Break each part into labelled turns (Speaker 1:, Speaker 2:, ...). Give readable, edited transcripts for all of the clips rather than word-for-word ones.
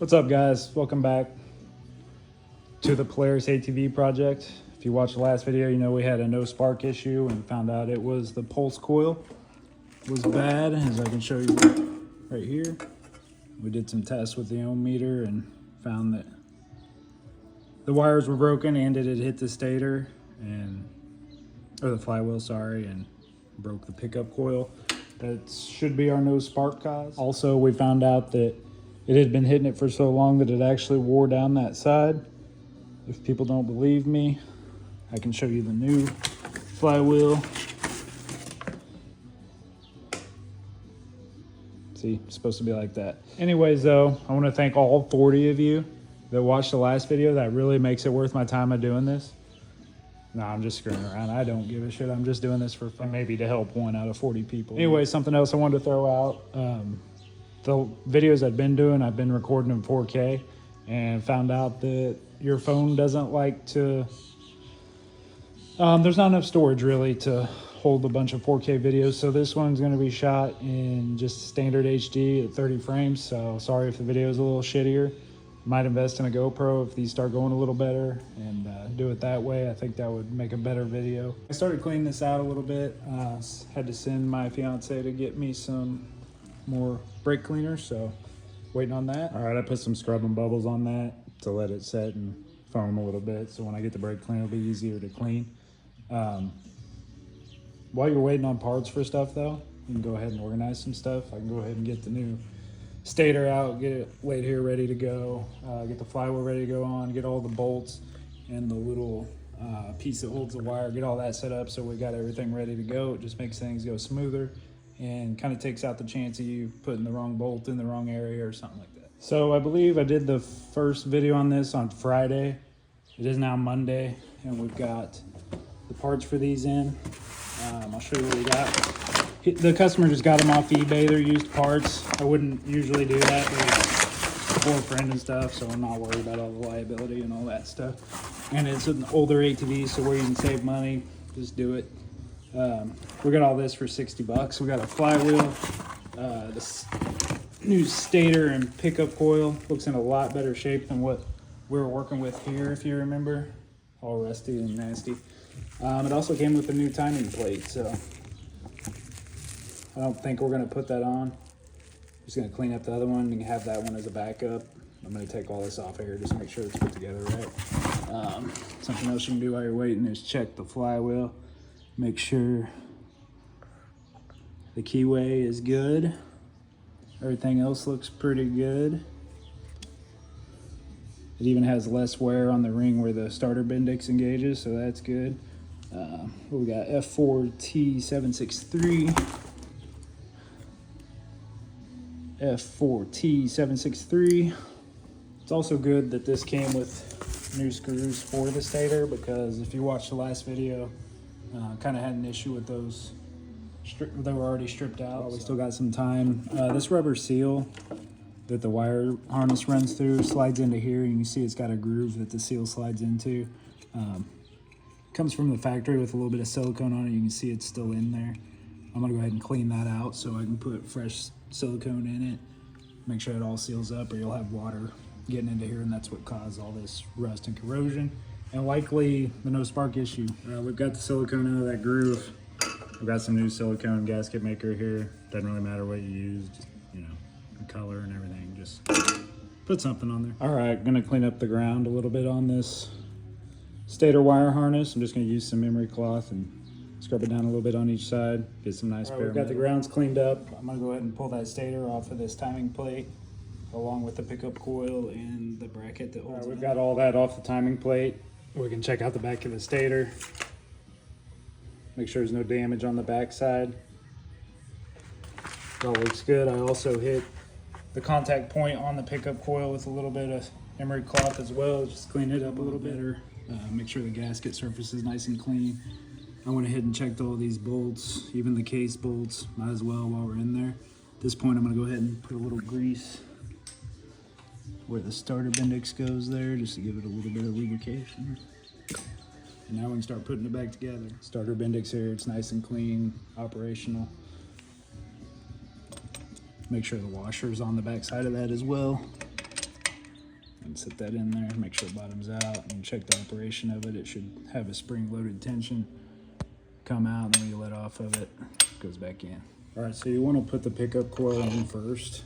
Speaker 1: What's up, guys? Welcome back to the Polaris ATV project. If you watched the last video, you know we had a no spark issue and found out it was the pulse coil was bad, as I can show you right here. We did some tests with the ohm meter and found that the wires were broken and it had hit the stator or the flywheel, sorry, and broke the pickup coil. That should be our no spark cause. Also, we found out that it had been hitting it for so long that it actually wore down that side. If people don't believe me, I can show you the new flywheel. See, it's supposed to be like that. Anyways, though, I want to thank all 40 of you that watched the last video. That really makes it worth my time of doing this. No, I'm just screwing around. I don't give a shit. I'm just doing this for fun. Maybe to help 1 out of 40 people. Anyway, something else I wanted to throw out. The videos I've been doing, I've been recording in 4K and found out that your phone doesn't like to, there's not enough storage really to hold a bunch of 4K videos. So this one's gonna be shot in just standard HD at 30 frames. So sorry if the video is a little shittier. Might invest in a GoPro if these start going a little better and do it that way. I think that would make a better video. I started cleaning this out a little bit. Had to send my fiance to get me some more brake cleaner, so waiting on that. All right, I put some scrub and bubbles on that to let it set and foam a little bit, so when I get the brake cleaner it'll be easier to clean. While you're waiting on parts for stuff though, you can go ahead and organize some stuff. I can go ahead and get the new stator out, get it laid here ready to go, get the flywheel ready to go on, get all the bolts and the little piece that holds the wire, get all that set up so we got everything ready to go. It just makes things go smoother and kind of takes out the chance of you putting the wrong bolt in the wrong area or something like that. So I believe I did the first video on this on Friday. It is now Monday, and we've got the parts for these in. I'll show you what we got. The customer just got them off eBay. They're used parts. I wouldn't usually do that, but for a friend and stuff, so I'm not worried about all the liability and all that stuff. And it's an older ATV, so where you can save money, just do it. We got all this for 60 bucks. We got a flywheel, this new stator and pickup coil. Looks in a lot better shape than what we were working with here, if you remember. All rusty and nasty. It also came with a new timing plate, so I don't think we're gonna put that on. Just gonna clean up the other one and have that one as a backup. I'm gonna take all this off here, just make sure it's put together right. Something else you can do while you're waiting is check the flywheel. Make sure the keyway is good. Everything else looks pretty good. It even has less wear on the ring where the starter bendix engages, so that's good. We got F4T763. F4T763. It's also good that this came with new screws for the stator, because if you watched the last video, kind of had an issue with those. They were already stripped out. We still got some time. This rubber seal that the wire harness runs through slides into here. You can see it's got a groove that the seal slides into. Comes from the factory with a little bit of silicone on it. You can see it's still in there. I'm gonna go ahead and clean that out so I can put fresh silicone in it. Make sure it all seals up, or you'll have water getting into here, and that's what caused all this rust and corrosion. And likely the no spark issue. We've got the silicone out of that groove. We've got some new silicone gasket maker here. Doesn't really matter what you use, just, you know, the color and everything. Just put something on there. All right, gonna clean up the ground a little bit on this stator wire harness. I'm just gonna use some emery cloth and scrub it down a little bit on each side. Get some nice bare. We've got the grounds cleaned up. I'm gonna go ahead and pull that stator off of this timing plate, along with the pickup coil and the bracket that holds it. We've got all that off the timing plate. We can check out the back of the stator. Make sure there's no damage on the back side. It all looks good. I also hit the contact point on the pickup coil with a little bit of emery cloth as well. Just clean it up a little better. Make sure the gasket surface is nice and clean. I went ahead and checked all these bolts, even the case bolts, might as well while we're in there. At this point, I'm gonna go ahead and put a little grease where the starter bendix goes there, just to give it a little bit of lubrication. And now we can start putting it back together. Starter bendix here, it's nice and clean, operational. Make sure the washer's on the back side of that as well. And set that in there, make sure the bottom's out, and check the operation of it. It should have a spring-loaded tension come out, and then when you let off of it, it goes back in. All right, so you want to put the pickup coil in first.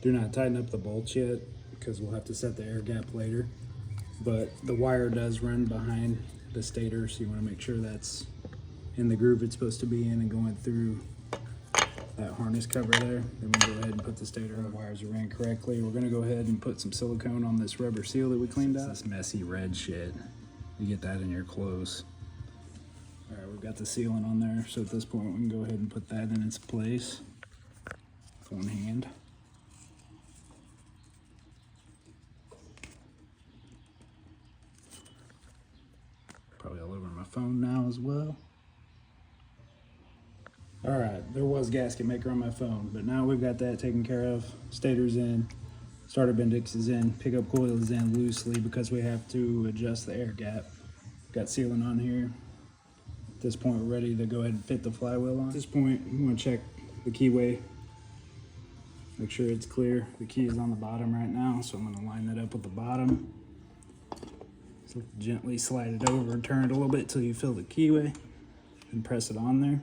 Speaker 1: Do not tighten up the bolts yet, because we'll have to set the air gap later. But the wire does run behind the stator, so you want to make sure that's in the groove it's supposed to be in and going through that harness cover there. Then we'll go ahead and put the stator on. The wires are ran correctly. We're gonna go ahead and put some silicone on this rubber seal that we cleaned out. This messy red shit, you get that in your clothes. All right, we've got the sealant on there. So at this point, we can go ahead and put that in its place with one hand. Probably all over my phone now as well. All right, there was gasket maker on my phone, but now we've got that taken care of. Stator's in, starter bendix is in, pickup coil is in loosely because we have to adjust the air gap. Got sealant on here. At this point, we're ready to go ahead and fit the flywheel on. At this point, you want to check the keyway. Make sure it's clear. The key is on the bottom right now, so I'm going to line that up with the bottom. So gently slide it over and turn it a little bit till you feel the keyway and press it on there.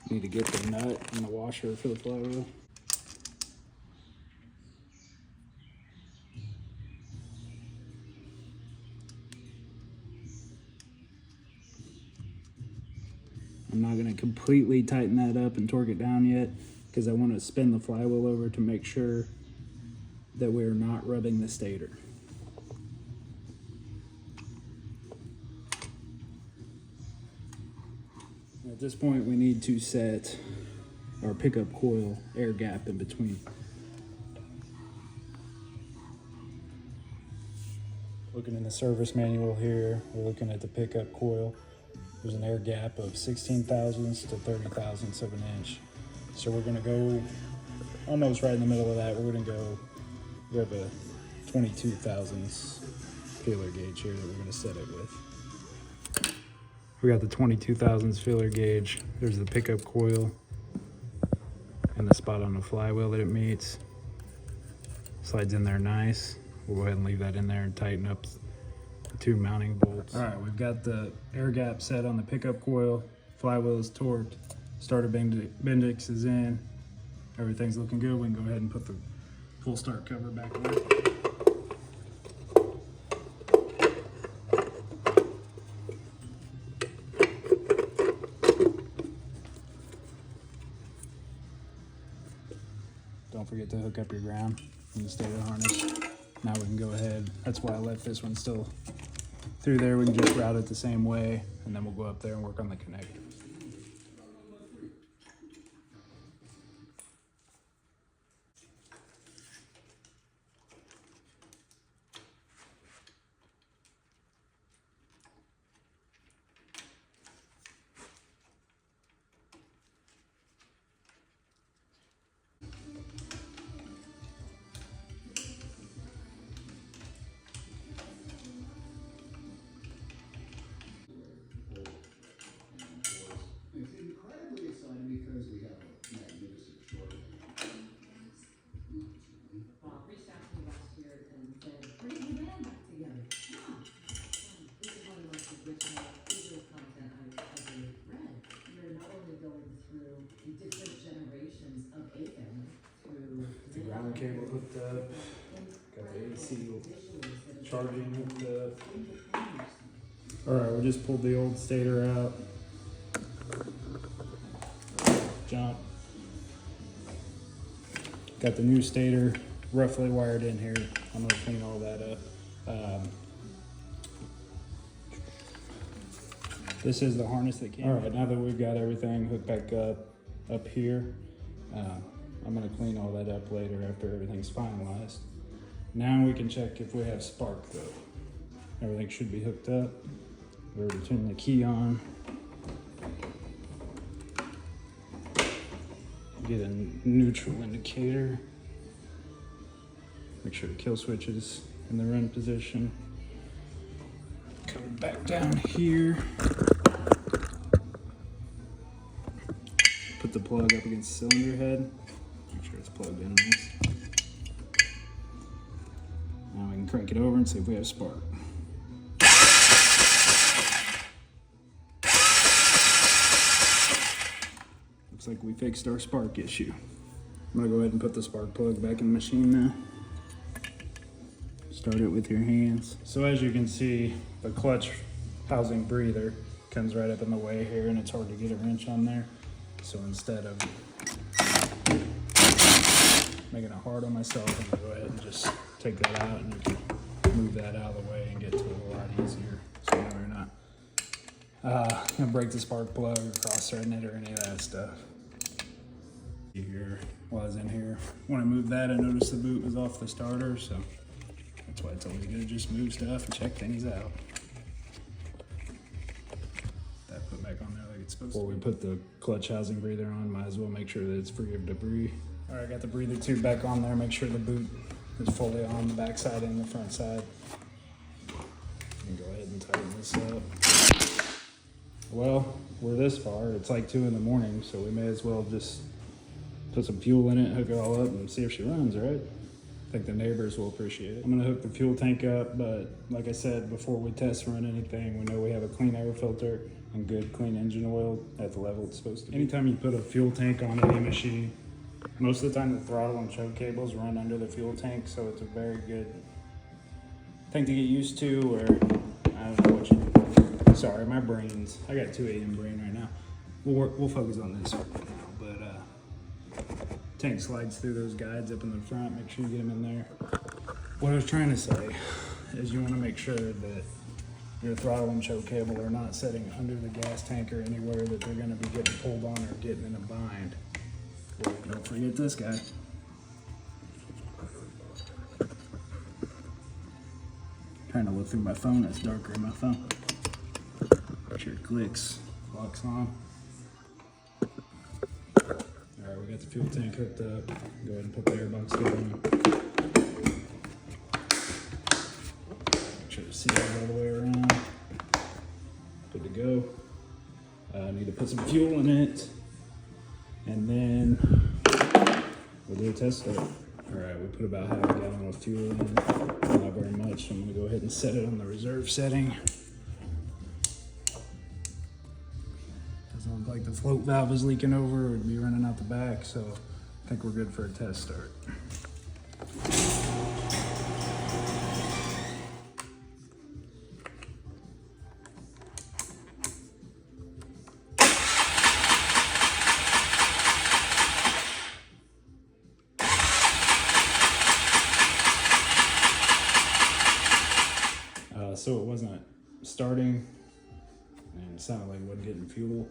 Speaker 1: Need to get the nut and the washer for the flywheel. I'm not going to completely tighten that up and torque it down yet because I want to spin the flywheel over to make sure that we're not rubbing the stator. At this point, we need to set our pickup coil air gap in between. Looking in the service manual here, we're looking at the pickup coil. There's an air gap of 16 thousandths to 30 thousandths of an inch. So we're gonna go almost right in the middle of that. We're gonna go, we have a 22 thousandths feeler gauge here that we're gonna set it with. We got the 22 thousandths feeler gauge. There's the pickup coil and the spot on the flywheel that it meets. Slides in there nice. We'll go ahead and leave that in there and tighten up the two mounting bolts. All right, we've got the air gap set on the pickup coil. Flywheel is torqued. Starter bendix is in. Everything's looking good. We can go ahead and put the full start cover back on. Don't forget to hook up your ground in the stator harness. Now we can go ahead. That's why I left this one still through there. We can just route it the same way, and then we'll go up there and work on the connector. The ground cable hooked up, got the AC charging hooked up. Alright, we just pulled the old stator out. Jump. Got the new stator roughly wired in here. I'm gonna clean all that up. This is the harness that came. Alright, now that we've got everything hooked back up here, I'm gonna clean all that up later after everything's finalized. Now we can check if we have spark though. Everything should be hooked up. We're gonna turn the key on. Get a neutral indicator. Make sure the kill switch is in the run position. Come back down here. Put the plug up against the cylinder head. Make sure it's plugged in nice. crank it over and see if we have spark. Looks like we fixed our spark issue. I'm gonna go ahead and put the spark plug back in the machine now. Start it with your hands. So as you can see, the clutch housing breather comes right up in the way here, and it's hard to get a wrench on there. So instead of making it hard on myself, I'm gonna go ahead and just take that out, and you can move that out of the way and get to it a lot easier. So now you're not gonna break the spark plug or cross-threading it or any of that stuff. Here, while I was in here, when I moved that, I noticed the boot was off the starter, so that's why it's always good to just move stuff and check things out. That put back on there like it's supposed to. Before we put the clutch housing breather on, might as well make sure that it's free of debris. All right, I got the breather tube back on there. Make sure the boot is fully on the back side and the front side. And go ahead and tighten this up. Well, we're this far. It's like 2 in the morning, so we may as well just put some fuel in it, hook it all up, and see if she runs, right? I think the neighbors will appreciate it. I'm gonna hook the fuel tank up, but like I said, before we test run anything, we know we have a clean air filter and good clean engine oil at the level it's supposed to be. Anytime you put a fuel tank on any machine, most of the time the throttle and choke cables run under the fuel tank, so it's a very good thing to get used to, or I don't know what you, sorry, my brains, I got 2 AM brain right now. We'll focus on this right now, but tank slides through those guides up in the front. Make sure you get them in there. What I was trying to say is you want to make sure that your throttle and choke cable are not sitting under the gas tank or anywhere that they're going to be getting pulled on or getting in a bind. Well, don't forget this guy. Trying to look through my phone. It's darker in my phone. Make sure it clicks. Locks on. Alright, we got the fuel tank hooked up. Go ahead and put the airbox on. Make sure the seal's all the way around. Good to go. Need to put some fuel in it. And then we'll do a test start. Alright, we put about half a gallon of fuel in. Not very much. I'm going to go ahead and set it on the reserve setting. Doesn't look like the float valve is leaking over. It would be running out the back, so I think we're good for a test start. So it wasn't starting, and it sounded like it wasn't getting fuel.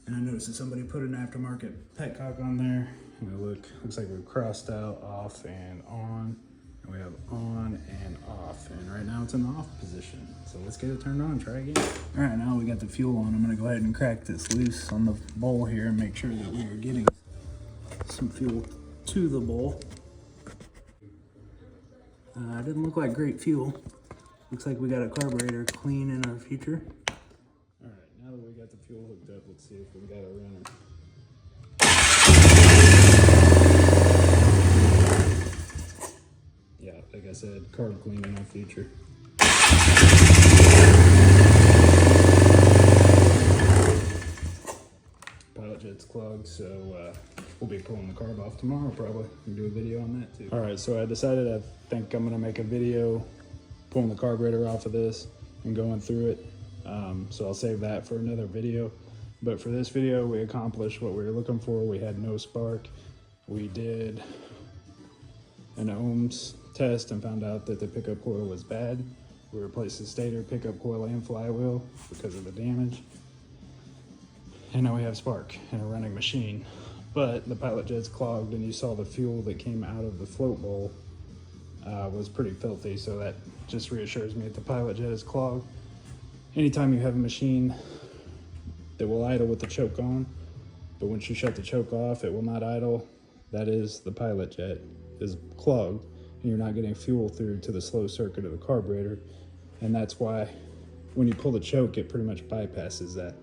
Speaker 1: And I noticed that somebody put an aftermarket petcock on there, and it looks like we've crossed out off and on, and we have on and off, and right now it's in the off position. So let's get it turned on, try again. All right, now we got the fuel on. I'm gonna go ahead and crack this loose on the bowl here and make sure that we are getting some fuel to the bowl. Didn't look like great fuel. Looks like we got a carburetor clean in our future. All right, now that we got the fuel hooked up, let's see if we got a runner. Yeah, like I said, carb clean in our future. Pilot jet's clogged, so we'll be pulling the carb off tomorrow probably. We'll do a video on that too. All right, so I decided I think I'm gonna make a video pulling the carburetor off of this and going through it. So I'll save that for another video. But for this video, we accomplished what we were looking for. We had no spark. We did an ohms test and found out that the pickup coil was bad. We replaced the stator, pickup coil, and flywheel because of the damage. And now we have spark in a running machine. But the pilot jet's clogged, and you saw the fuel that came out of the float bowl was pretty filthy, so that just reassures me that the pilot jet is clogged. Anytime you have a machine that will idle with the choke on, but once you shut the choke off, it will not idle, that is the pilot jet is clogged, and you're not getting fuel through to the slow circuit of the carburetor, and that's why when you pull the choke, it pretty much bypasses that.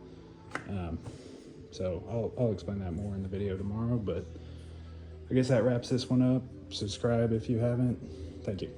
Speaker 1: So I'll explain that more in the video tomorrow, but I guess that wraps this one up. Subscribe if you haven't. Thank you.